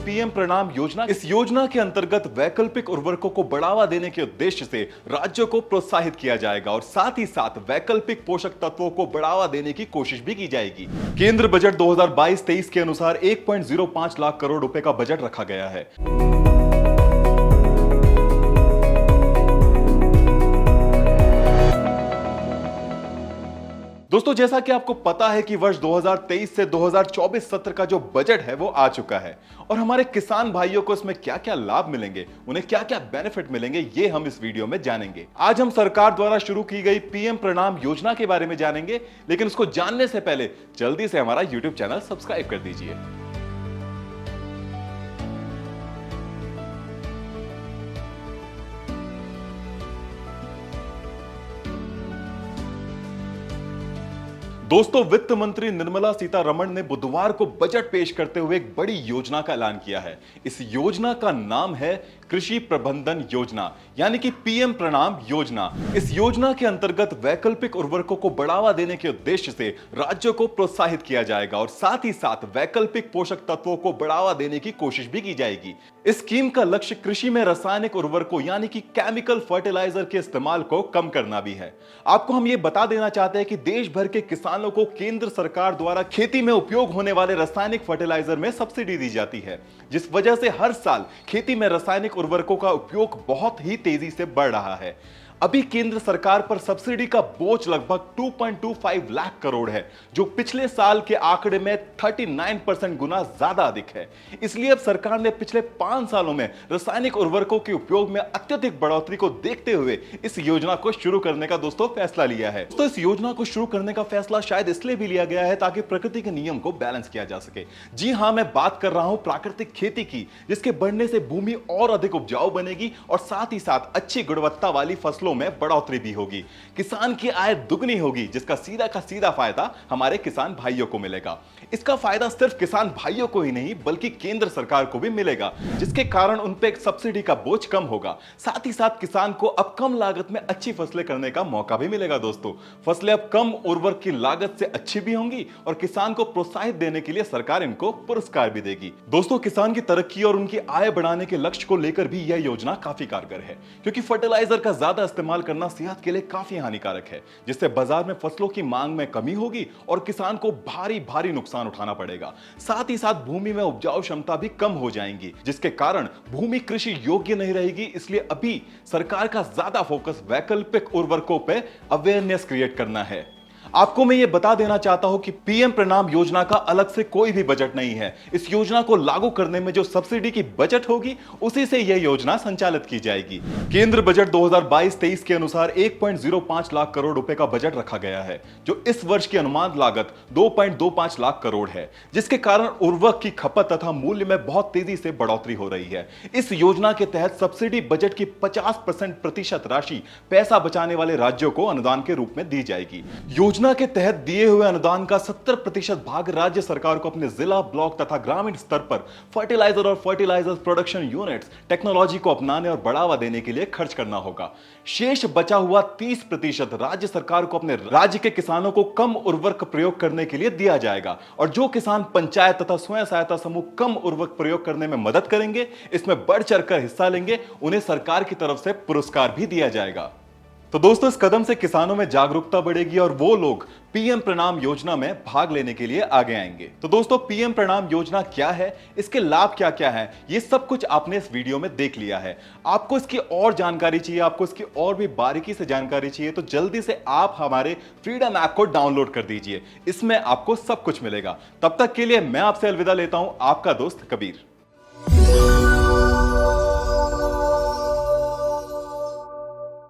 PM प्रणाम योजना। इस योजना के अंतर्गत वैकल्पिक उर्वरकों को बढ़ावा देने के उद्देश्य से राज्यों को प्रोत्साहित किया जाएगा और साथ ही साथ वैकल्पिक पोषक तत्वों को बढ़ावा देने की कोशिश भी की जाएगी। केंद्र बजट 2022-23 के अनुसार 1.05 लाख करोड़ रुपए का बजट रखा गया है। दोस्तों, जैसा कि आपको पता है कि वर्ष 2023 से 2024 सत्र का जो बजट है वो आ चुका है और हमारे किसान भाइयों को इसमें क्या क्या लाभ मिलेंगे, उन्हें क्या क्या बेनिफिट मिलेंगे, ये हम इस वीडियो में जानेंगे। आज हम सरकार द्वारा शुरू की गई पीएम प्रणाम योजना के बारे में जानेंगे, लेकिन उसको जानने से पहले जल्दी से हमारा यूट्यूब चैनल सब्सक्राइब कर दीजिए। दोस्तों, वित्त मंत्री निर्मला सीतारमण ने बुधवार को बजट पेश करते हुए एक बड़ी योजना का ऐलान किया है। इस योजना का नाम है कृषि प्रबंधन योजना, यानी कि पीएम प्रणाम योजना। इस योजना के अंतर्गत वैकल्पिक उर्वरकों को बढ़ावा देने के उद्देश्य से राज्यों को प्रोत्साहित किया जाएगा और साथ ही साथ वैकल्पिक पोषक तत्वों को बढ़ावा देने की कोशिश भी की जाएगी। इस स्कीम का लक्ष्य कृषि में रासायनिक उर्वरकों यानी कि केमिकल फर्टिलाइजर के इस्तेमाल को कम करना भी है। आपको हम ये बता देना चाहते हैं कि देश भर के किसानों को केंद्र सरकार द्वारा खेती में उपयोग होने वाले रासायनिक फर्टिलाइजर में सब्सिडी दी जाती है, जिस वजह से हर साल खेती में रासायनिक उर्वरकों का उपयोग बहुत ही तेजी से बढ़ रहा है। अभी केंद्र सरकार पर सब्सिडी का बोझ लगभग 2.25 लाख करोड़ है, जो पिछले साल के आंकड़े में 39% गुना ज्यादा अधिक है। इसलिए अब सरकार ने पिछले 5 सालों में रासायनिक उर्वरकों के उपयोग में अत्यधिक बढ़ोतरी को देखते हुए इस योजना को शुरू करने का दोस्तों फैसला लिया है। तो इस योजना को शुरू करने का फैसला शायद इसलिए भी लिया गया है ताकि प्रकृति के नियम को बैलेंस किया जा सके। जी हां, मैं बात कर रहा हूं प्राकृतिक खेती की, जिसके बढ़ने से भूमि और अधिक उपजाऊ बनेगी और साथ ही साथ अच्छी गुणवत्ता वाली फसलों में बढ़ोतरी भी होगी। किसान की आय दुगनी होगी, जिसका सीधा का सीधा फायदा हमारे किसान भाइयों को मिलेगा। इसका फायदा सिर्फ किसान भाइयों को ही नहीं बल्कि केंद्र सरकार को भी मिलेगा, जिसके कारण उन पे सब्सिडी का बोझ कम होगा। साथ ही साथ किसान को अब कम लागत में अच्छी फसलें करने का मौका भी मिलेगा। दोस्तों, फसलें अब कम उर्वरक की लागत से अच्छी भी होंगी और किसान को प्रोत्साहित देने के लिए सरकार इनको पुरस्कार भी देगी। दोस्तों, किसान की तरक्की और उनकी आय बढ़ाने के लक्ष्य को लेकर भी यह योजना काफी कारगर है, क्योंकि फर्टिलाइजर का ज्यादा इस्तेमाल करना सेहत के लिए काफी हानिकारक है, जिससे बाजार में फसलों की मांग में कमी होगी और किसान को भारी भारी नुकसान उठाना पड़ेगा। साथ ही साथ भूमि में उपजाऊ क्षमता भी कम हो जाएगी, जिसके कारण भूमि कृषि योग्य नहीं रहेगी। इसलिए अभी सरकार का ज्यादा फोकस वैकल्पिक उर्वरकों पे अवेयरनेस क्रिएट करना है। आपको मैं ये बता देना चाहता हूं कि पीएम प्रणाम योजना का अलग से कोई भी बजट नहीं है। इस योजना को लागू करने में जो सब्सिडी की बजट होगी उसी से यह योजना संचालित की जाएगी। केंद्र बजट 2022-23 के अनुसार 1.05 लाख करोड़ रुपए का बजट रखा गया है, जो इस वर्ष की अनुमानित लागत 2.25 लाख करोड़ है, जिसके कारण उर्वरक की खपत तथा मूल्य में बहुत तेजी से बढ़ोतरी हो रही है। इस योजना के तहत सब्सिडी बजट की 50% राशि पैसा बचाने वाले राज्यों को अनुदान के रूप में दी जाएगी। योजना के तहत दिए हुए अनुदान का 70% भाग राज्य सरकार को अपने जिला, ब्लॉक तथा ग्रामीण स्तर पर फर्टिलाइजर और फर्टिलाइजर प्रोडक्शन यूनिट्स टेक्नोलॉजी को अपनाने और बढ़ावा देने के लिए खर्च करना होगा। शेष बचा हुआ 30% राज्य सरकार को अपने राज्य के किसानों को कम उर्वरक प्रयोग करने के लिए दिया जाएगा और जो किसान पंचायत तथा स्वयं सहायता समूह कम उर्वरक प्रयोग करने में मदद करेंगे, इसमें बढ़ चढ़कर हिस्सा लेंगे, उन्हें सरकार की तरफ से पुरस्कार भी दिया जाएगा। तो दोस्तों, इस कदम से किसानों में जागरूकता बढ़ेगी और वो लोग पीएम प्रणाम योजना में भाग लेने के लिए आगे आएंगे। तो दोस्तों, पीएम प्रणाम योजना क्या है, इसके लाभ क्या क्या हैं, ये सब कुछ आपने इस वीडियो में देख लिया है। आपको इसकी और जानकारी चाहिए, आपको इसकी और भी बारीकी से जानकारी चाहिए, तो जल्दी से आप हमारे फ्रीडम ऐप को डाउनलोड कर दीजिए। इसमें आपको सब कुछ मिलेगा। तब तक के लिए मैं आपसे अलविदा लेता हूं, आपका दोस्त कबीर।